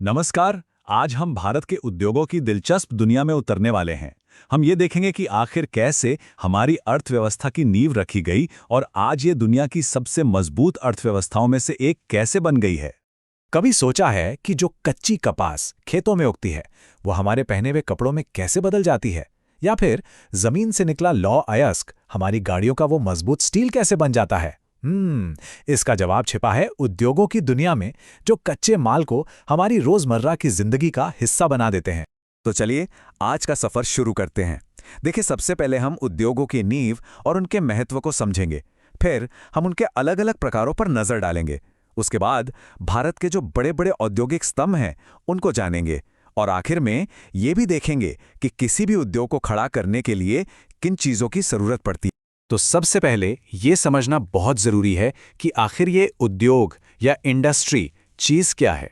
नमस्कार। आज हम भारत के उद्योगों की दिलचस्प दुनिया में उतरने वाले हैं। हम ये देखेंगे कि आखिर कैसे हमारी अर्थव्यवस्था की नींव रखी गई और आज ये दुनिया की सबसे मजबूत अर्थव्यवस्थाओं में से एक कैसे बन गई है। कभी सोचा है कि जो कच्ची कपास खेतों में उगती है वो हमारे पहने हुए कपड़ों में कैसे बदल जाती है? या फिर जमीन से निकला लौह अयस्क हमारी गाड़ियों का वो मजबूत स्टील कैसे बन जाता है? इसका जवाब छिपा है उद्योगों की दुनिया में, जो कच्चे माल को हमारी रोजमर्रा की जिंदगी का हिस्सा बना देते हैं। तो चलिए आज का सफर शुरू करते हैं। देखिए, सबसे पहले हम उद्योगों की नींव और उनके महत्व को समझेंगे। फिर हम उनके अलग अलग प्रकारों पर नजर डालेंगे। उसके बाद भारत के जो बड़े बड़े औद्योगिक स्तंभ हैं उनको जानेंगे। और आखिर में ये भी देखेंगे कि किसी भी उद्योग को खड़ा करने के लिए किन चीजों की जरूरत पड़ती है। तो सबसे पहले ये समझना बहुत जरूरी है कि आखिर ये उद्योग या इंडस्ट्री चीज क्या है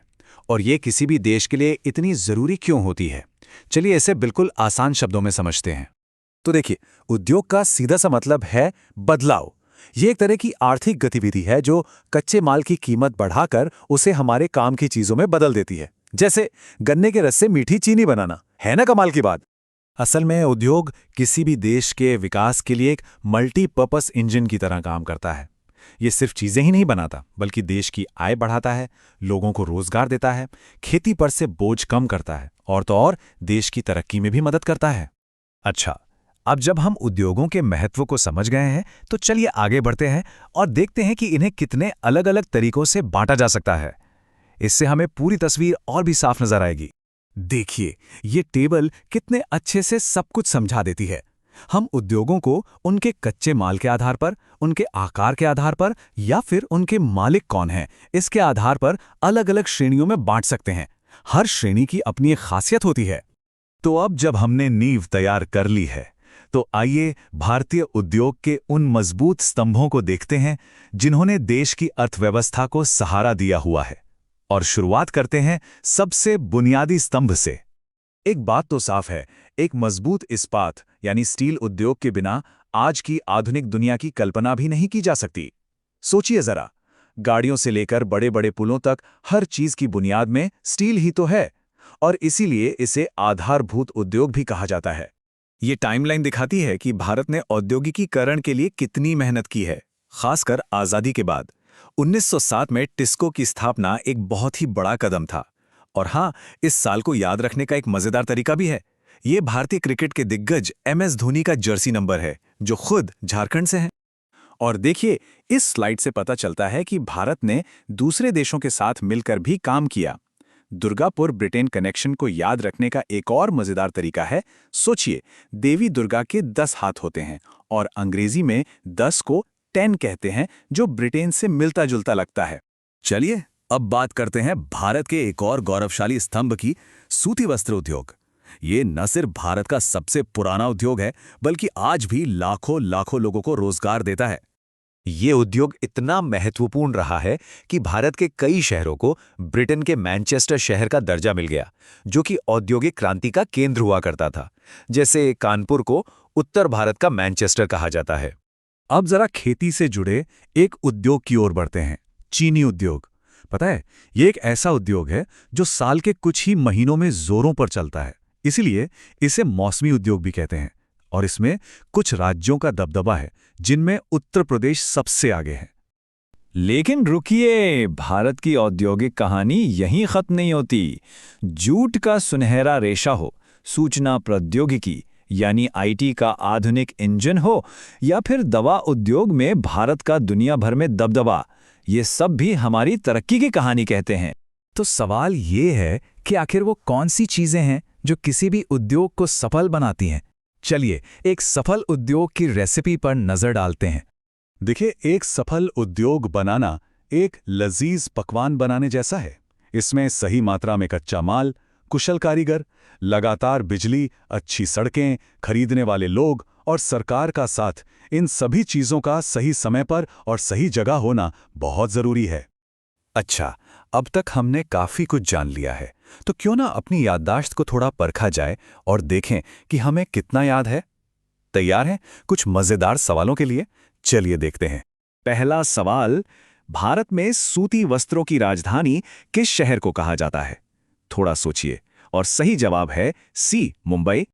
और ये किसी भी देश के लिए इतनी जरूरी क्यों होती है। चलिए इसे बिल्कुल आसान शब्दों में समझते हैं। तो देखिए, उद्योग का सीधा सा मतलब है बदलाव। ये एक तरह की आर्थिक गतिविधि है जो कच्चे माल की कीमत बढ़ाकर उसे हमारे काम की चीजों में बदल देती है। जैसे गन्ने के रस से मीठी चीनी बनाना, है ना कमाल की बात। असल में उद्योग किसी भी देश के विकास के लिए एक मल्टीपर्पस इंजन की तरह काम करता है। ये सिर्फ चीजें ही नहीं बनाता बल्कि देश की आय बढ़ाता है, लोगों को रोजगार देता है, खेती पर से बोझ कम करता है और तो और देश की तरक्की में भी मदद करता है। अच्छा, अब जब हम उद्योगों के महत्व को समझ गए हैं तो चलिए आगे बढ़ते हैं और देखते हैं कि इन्हें कितने अलग अलग तरीकों से बांटा जा सकता है। इससे हमें पूरी तस्वीर और भी साफ नजर आएगी। देखिए, ये टेबल कितने अच्छे से सब कुछ समझा देती है। हम उद्योगों को उनके कच्चे माल के आधार पर, उनके आकार के आधार पर या फिर उनके मालिक कौन हैं, इसके आधार पर अलग अलग श्रेणियों में बांट सकते हैं। हर श्रेणी की अपनी एक खासियत होती है। तो अब जब हमने नींव तैयार कर ली है तो आइए भारतीय उद्योग के उन मजबूत स्तंभों को देखते हैं जिन्होंने देश की अर्थव्यवस्था को सहारा दिया हुआ है। और शुरुआत करते हैं सबसे बुनियादी स्तंभ से। एक बात तो साफ है, एक मजबूत इस्पात यानी स्टील उद्योग के बिना आज की आधुनिक दुनिया की कल्पना भी नहीं की जा सकती। सोचिए जरा, गाड़ियों से लेकर बड़े बड़े पुलों तक हर चीज की बुनियाद में स्टील ही तो है, और इसीलिए इसे आधारभूत उद्योग भी कहा जाता है। ये टाइमलाइन दिखाती है कि भारत ने औद्योगिकीकरण के लिए कितनी मेहनत की है, खासकर आजादी के बाद। 1907 में टिस्को की स्थापना एक बहुत ही बड़ा कदम था। और हाँ, इस साल को याद रखने का एक मजेदार तरीका भी है। ये भारतीय क्रिकेट के दिग्गज MS धोनी का जर्सी नंबर है, जो खुद झारखंड से हैं। और देखिए, इस स्लाइड से पता चलता है कि भारत ने दूसरे देशों के साथ मिलकर भी काम किया। दुर्गापुर ब्रिटेन कनेक्शन को याद रखने का एक और मजेदार तरीका है। सोचिए, देवी दुर्गा के 10 हाथ होते हैं और अंग्रेजी में 10 को 10 कहते हैं, जो ब्रिटेन से मिलता जुलता लगता है। चलिए अब बात करते हैं भारत के एक और गौरवशाली स्तंभ की, सूती वस्त्र उद्योग। ये न सिर्फ भारत का सबसे पुराना उद्योग है, बल्कि आज भी लाखों लाखों लोगों को रोजगार देता है। ये उद्योग इतना महत्वपूर्ण रहा है कि भारत के कई शहरों को ब्रिटेन के मैनचेस्टर शहर का दर्जा मिल गया, जो कि औद्योगिक क्रांति का केंद्र हुआ करता था। जैसे कानपुर को उत्तर भारत का मैनचेस्टर कहा जाता है। अब जरा खेती से जुड़े एक उद्योग की ओर बढ़ते हैं, चीनी उद्योग। पता है, ये एक ऐसा उद्योग है जो साल के कुछ ही महीनों में जोरों पर चलता है, इसीलिए इसे मौसमी उद्योग भी कहते हैं। और इसमें कुछ राज्यों का दबदबा है, जिनमें उत्तर प्रदेश सबसे आगे है। लेकिन रुकिए, भारत की औद्योगिक कहानी यहीं खत्म नहीं होती। जूट का सुनहरा रेशा हो, सूचना प्रौद्योगिकी यानी IT का आधुनिक इंजन हो, या फिर दवा उद्योग में भारत का दुनिया भर में दबदबा, ये सब भी हमारी तरक्की की कहानी कहते हैं। तो सवाल ये है कि आखिर वो कौन सी चीजें हैं जो किसी भी उद्योग को सफल बनाती हैं? चलिए एक सफल उद्योग की रेसिपी पर नजर डालते हैं। देखिए, एक सफल उद्योग बनाना एक लजीज पकवान बनाने जैसा है। इसमें सही मात्रा में कच्चा माल, कुशल कारीगर, लगातार बिजली, अच्छी सड़कें, खरीदने वाले लोग और सरकार का साथ, इन सभी चीजों का सही समय पर और सही जगह होना बहुत जरूरी है। अच्छा, अब तक हमने काफी कुछ जान लिया है, तो क्यों ना अपनी याददाश्त को थोड़ा परखा जाए और देखें कि हमें कितना याद है। तैयार हैं कुछ मजेदार सवालों के लिए? चलिए देखते हैं। पहला सवाल, भारत में सूती वस्त्रों की राजधानी किस शहर को कहा जाता है? थोड़ा सोचिए। और सही जवाब है सी, मुंबई।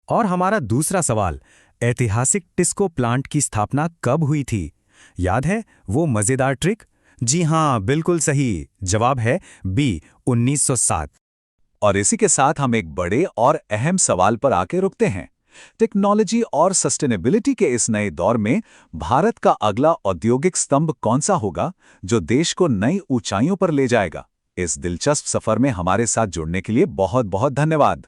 और हमारा दूसरा सवाल, ऐतिहासिक टिस्को प्लांट की स्थापना कब हुई थी? याद है वो मजेदार ट्रिक? जी हां, बिल्कुल सही। जवाब है बी, 1907। और इसी के साथ हम एक बड़े और अहम सवाल पर आके रुकते हैं। टेक्नोलॉजी और सस्टेनेबिलिटी के इस नए दौर में भारत का अगला औद्योगिक स्तंभ कौन सा होगा जो देश को नई ऊंचाइयों पर ले जाएगा? इस दिलचस्प सफर में हमारे साथ जुड़ने के लिए बहुत बहुत धन्यवाद।